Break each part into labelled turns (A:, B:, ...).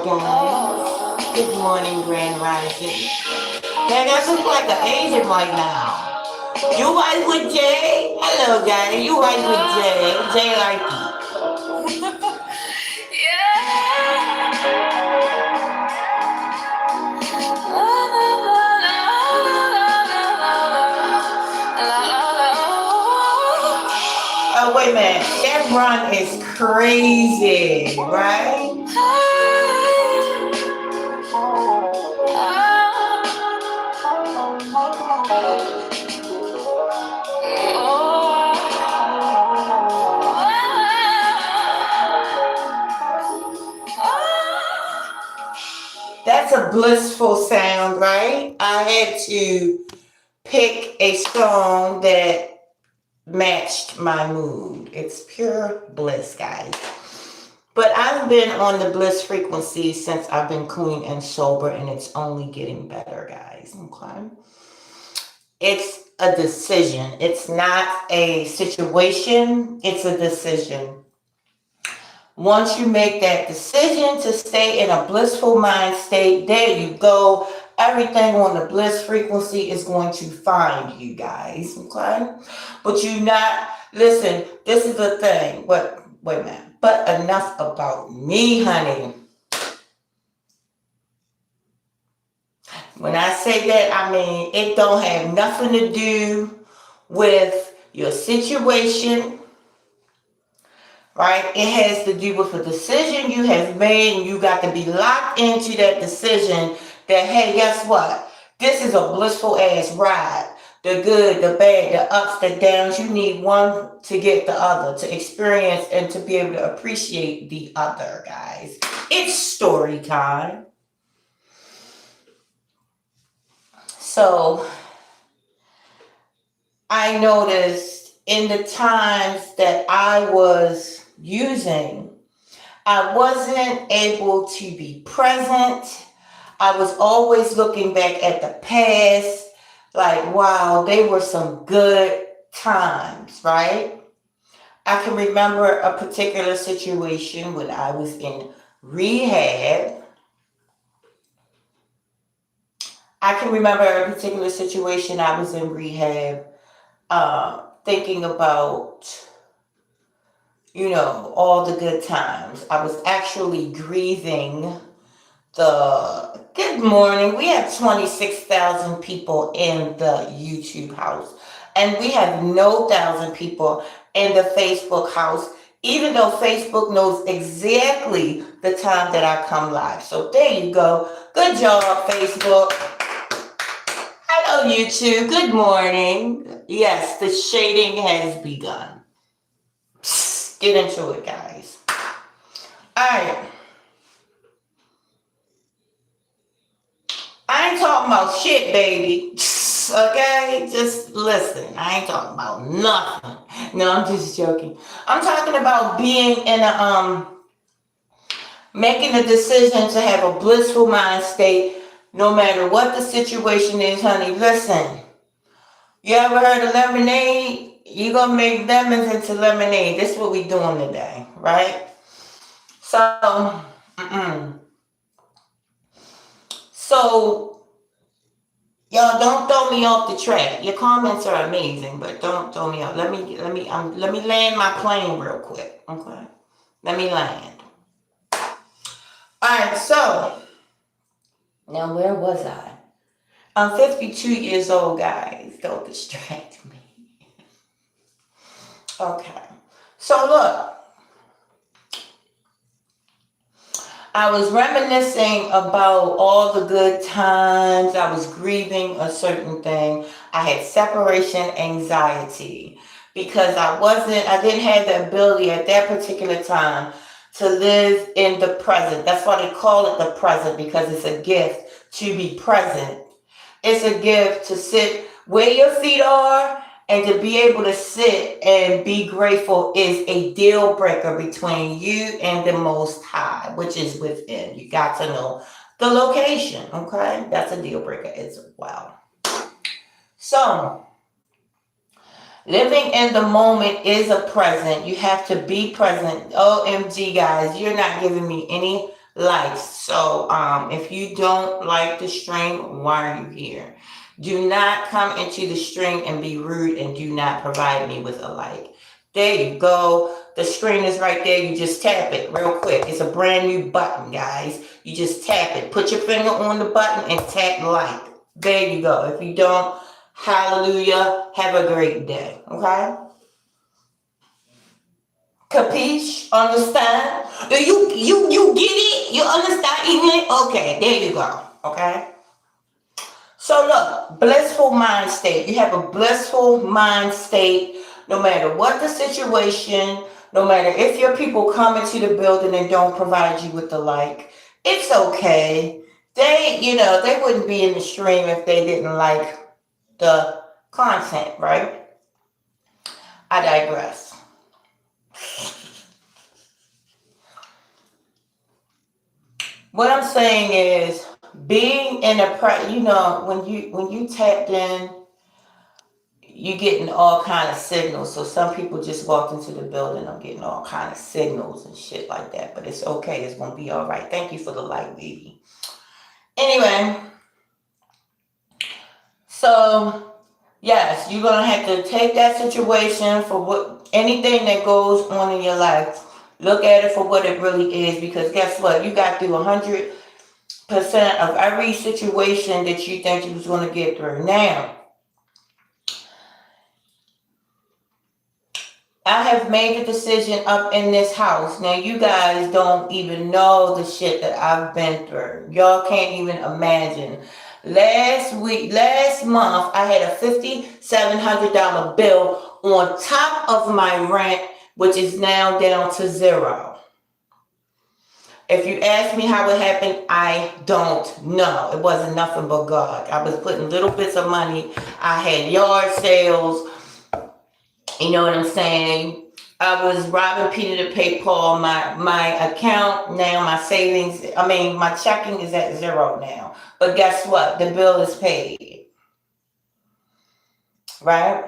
A: guys. Good morning, Grand Rising. Dang, I look like an Asian right now. You wife with Jay? Hello, guys. You wife with Jay? Jay Likey. Oh, wait a minute. That run is crazy, right? That's a blissful sound, right? I had to pick a song that matched my mood. It's pure bliss, guys. But I've been on the bliss frequency since I've been clean and sober, and it's only getting better, guys. Okay. It's a decision. It's not a situation. It's a decision. Once you make that decision to stay in a blissful mind state, there you go. Everything on the bliss frequency is going to find you, guys. Okay? But you not, listen, this is the thing. But wait a minute. But enough about me, honey. When I say that, I mean it don't have nothing to do with your situation. Right? It has to do with a decision you have made, and you got to be locked into that decision that, hey, guess what? This is a blissful ass ride. The good, the bad, the ups, the downs. You need one to get the other, to experience and to be able to appreciate the other, guys. It's story time. So, I noticed in the times that I was using, I wasn't able to be present. I was always looking back at the past, like, wow, they were some good times, right? I can remember a particular situation when I was in rehab. I can remember a particular situation I was in rehab, thinking about, all the good times. I was actually grieving the good morning. We have 26,000 people in the YouTube house, and we have no 1,000 people in the Facebook house, even though Facebook knows exactly the time that I come live. So there you go. Good job, Facebook. Hello, YouTube. Good morning. Yes, the shading has begun. Get into it, guys. All right. I ain't talking about shit, baby. Okay? Just listen. I ain't talking about nothing. No, I'm just joking. I'm talking about being in making a decision to have a blissful mind state no matter what the situation is, honey. Listen. You ever heard of lemonade? You gonna make lemons into lemonade. This is what we doing today, right? So, So, y'all don't throw me off the track. Your comments are amazing, but don't throw me off. Let me land my plane real quick. Okay, let me land. All right. So now, where was I? I'm 52 years old, guys. Don't distract me. Okay. So look. I was reminiscing about all the good times. I was grieving a certain thing. I had separation anxiety because I didn't have the ability at that particular time to live in the present. That's why they call it the present, because it's a gift to be present. It's a gift to sit where your feet are, and to be able to sit and be grateful is a deal breaker between you and the Most High, which is within. You got to know the location, okay? That's a deal breaker as well. So, living in the moment is a present. You have to be present. OMG, guys, you're not giving me any likes. So if you don't like the stream, why are you here? Do not come into the stream and be rude and do not provide me with a like. There you go. The screen is right there. You just tap it real quick. It's a brand new button, guys. You just tap it. Put your finger on the button and tap like. There you go. If you don't, hallelujah. Have a great day. Okay? Capiche? Understand? Do you get it? You understand English? Okay, there you go. Okay? So look, blissful mind state. You have a blissful mind state no matter what the situation, no matter if your people come into the building and don't provide you with the like, it's okay. They wouldn't be in the stream if they didn't like the content, right? I digress. What I'm saying is being in when you tapped in, you getting all kind of signals. So some people just walked into the building. I'm getting all kind of signals and shit like that. But it's okay. It's gonna be all right. Thank you for the light, baby. Anyway, so yes, you're gonna have to take that situation for anything that goes on in your life. Look at it for what it really is, because guess what? You got through 100% of every situation that you think you was gonna get through. Now, I have made the decision up in this house. Now, you guys don't even know the shit that I've been through. Y'all can't even imagine. Last month, I had a $5,700 bill on top of my rent, which is now down to zero. If you ask me how it happened, I don't know. It wasn't nothing but God. I was putting little bits of money. I had yard sales. You know what I'm saying? I was robbing Peter to pay Paul. My account now, my savings, my checking is at zero now. But guess what? The bill is paid. Right?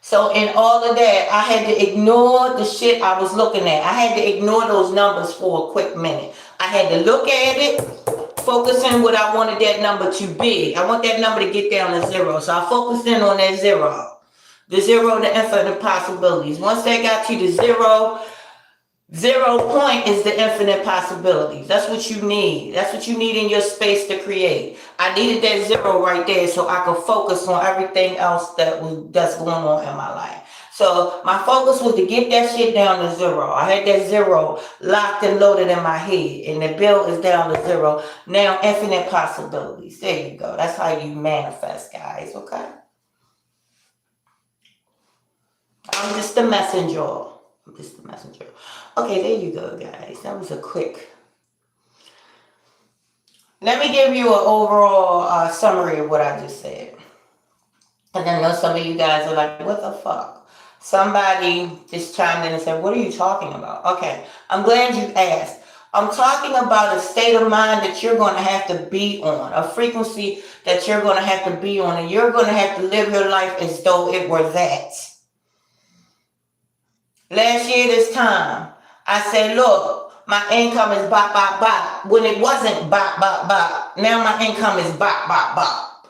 A: So in all of that, I had to ignore the shit I was looking at. I had to ignore those numbers for a quick minute. I had to look at it, focus on what I wanted that number to be. I want that number to get down to zero. So I focused in on that zero. The zero, the infinite possibilities. Once that got to the zero, 0 point is the infinite possibilities. That's what you need. That's what you need in your space to create. I needed that zero right there so I could focus on everything else that's going on in my life. So my focus was to get that shit down to zero. I had that zero locked and loaded in my head, and the bill is down to zero. Now infinite possibilities. There you go. That's how you manifest, guys. Okay? I'm just the messenger. Okay, there you go, guys. That was a quick. Let me give you an overall summary of what I just said. And I know some of you guys are like, what the fuck? Somebody just chimed in and said, what are you talking about? Okay, I'm glad you asked. I'm talking about a state of mind that you're going to have to be on, a frequency that you're going to have to be on, and you're going to have to live your life as though it were that. Last year this time, I said, look, my income is bop, bop, bop. When it wasn't bop, bop, bop. Now my income is bop, bop, bop.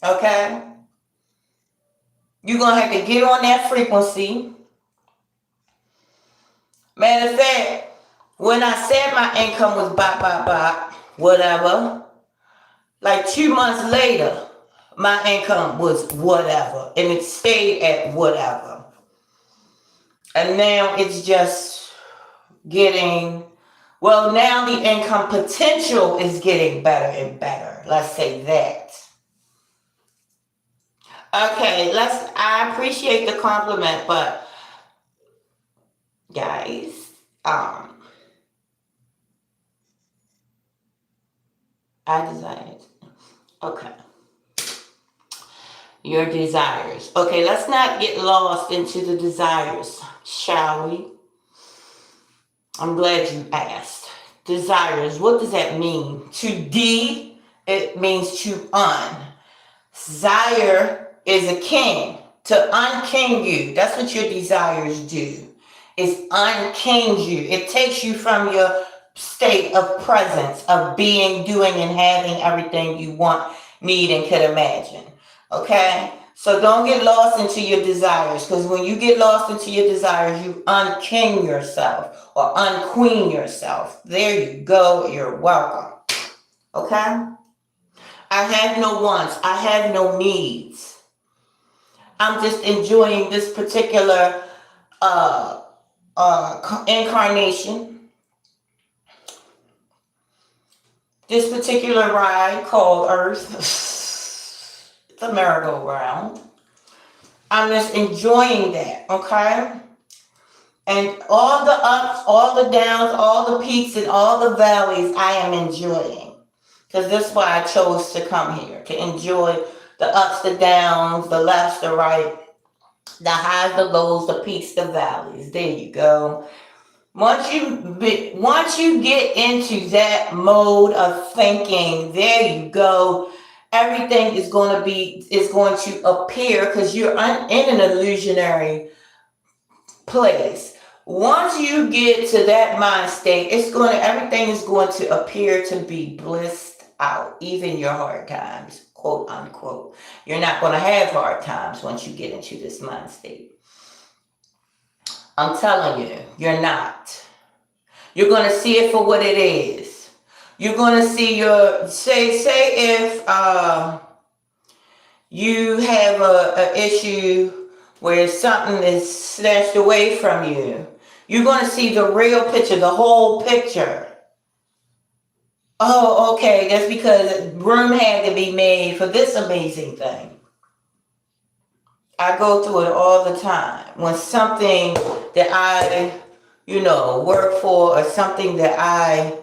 A: Okay? You're going to have to get on that frequency. Matter of fact, when I said my income was bop, bop, bop, whatever, like 2 months later, my income was whatever. And it stayed at whatever. And now it's just getting, now the income potential is getting better and better. Let's say that. Okay, I appreciate the compliment, but guys, I desired. Okay. Your desires. Okay, let's not get lost into the desires, shall we? I'm glad you asked. Desires, what does that mean? It means to un. Desire is a king. To unking you. That's what your desires do. It unkings you. It takes you from your state of presence, of being, doing, and having everything you want, need, and could imagine. Okay? So don't get lost into your desires, because when you get lost into your desires, you unking yourself or unqueen yourself. There you go. You're welcome. Okay? I have no wants. I have no needs. I'm just enjoying this particular incarnation, this particular ride called Earth. It's a merry-go-round. I'm just enjoying that, okay? And all the ups, all the downs, all the peaks, and all the valleys, I am enjoying. Because that's why I chose to come here, to enjoy the ups, the downs, the lefts, the right, the highs, the lows, the peaks, the valleys. There you go. Once you get into that mode of thinking, there you go. Everything is going to appear, because you're in an illusionary place. Once you get to that mind state, everything is going to appear to be blissed out, even your hard times, quote unquote. You're not going to have hard times once you get into this mind state. I'm telling you, you're not. You're going to see it for what it is. You're going to see say if you have a issue where something is snatched away from you, you're going to see the real picture, the whole picture. Oh, okay, that's because room had to be made for this amazing thing. I go through it all the time. When something that I, work for, or something that I,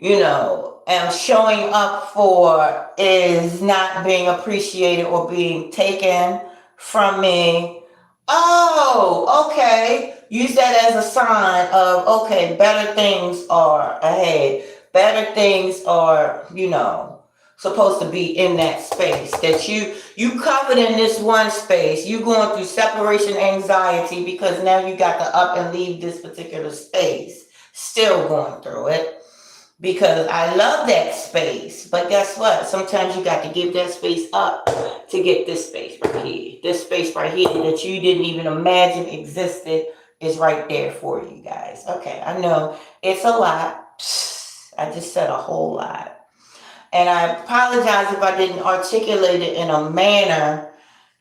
A: am showing up for is not being appreciated or being taken from me. Oh, okay. Use that as a sign of, okay, better things are ahead. Better things are, supposed to be in that space. That you covered in this one space. You going through separation anxiety because now you got to up and leave this particular space. Still going through it. Because I love that space. But guess what? Sometimes you got to give that space up to get this space right here. This space right here that you didn't even imagine existed is right there for you guys. Okay, I know it's a lot. I just said a whole lot. And I apologize if I didn't articulate it in a manner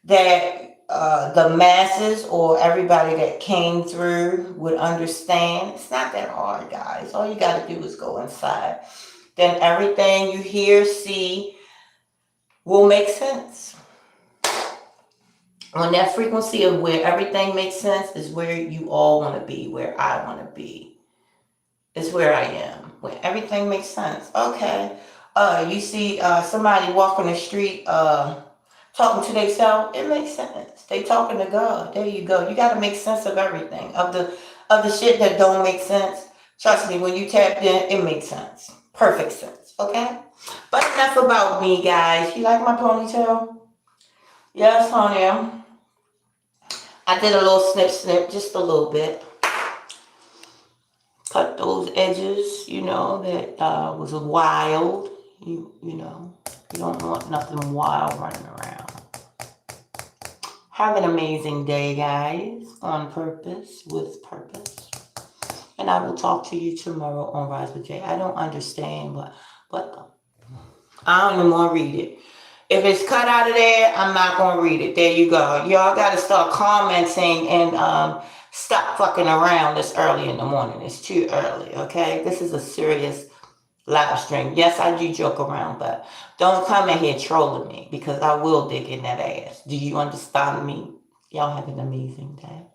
A: that the masses or everybody that came through would understand. It's not that hard, guys. All you got to do is go inside. Then everything you hear, see, will make sense. On that frequency of where everything makes sense is where you all want to be, where I want to be. It's where I am, where everything makes sense. Okay. You see somebody walking the street talking to themselves, it makes sense. They talking to God. There you go. You got to make sense of everything. Of the shit that don't make sense. Trust me, when you tapped in, it makes sense. Perfect sense. Okay? But enough about me, guys. You like my ponytail? Yes, honey. I did a little snip, just a little bit. Cut those edges, that was wild. You don't want nothing wild running around. Have an amazing day, guys. On purpose, with purpose. And I will talk to you tomorrow on Rise with Jay. I don't understand, but I don't even want to read it. If it's cut out of there, I'm not going to read it. There you go. Y'all got to start commenting and stop fucking around this early in the morning. It's too early, okay? This is a serious live stream. Yes, I do joke around, but don't come in here trolling me because I will dig in that ass. Do you understand me? Y'all have an amazing day.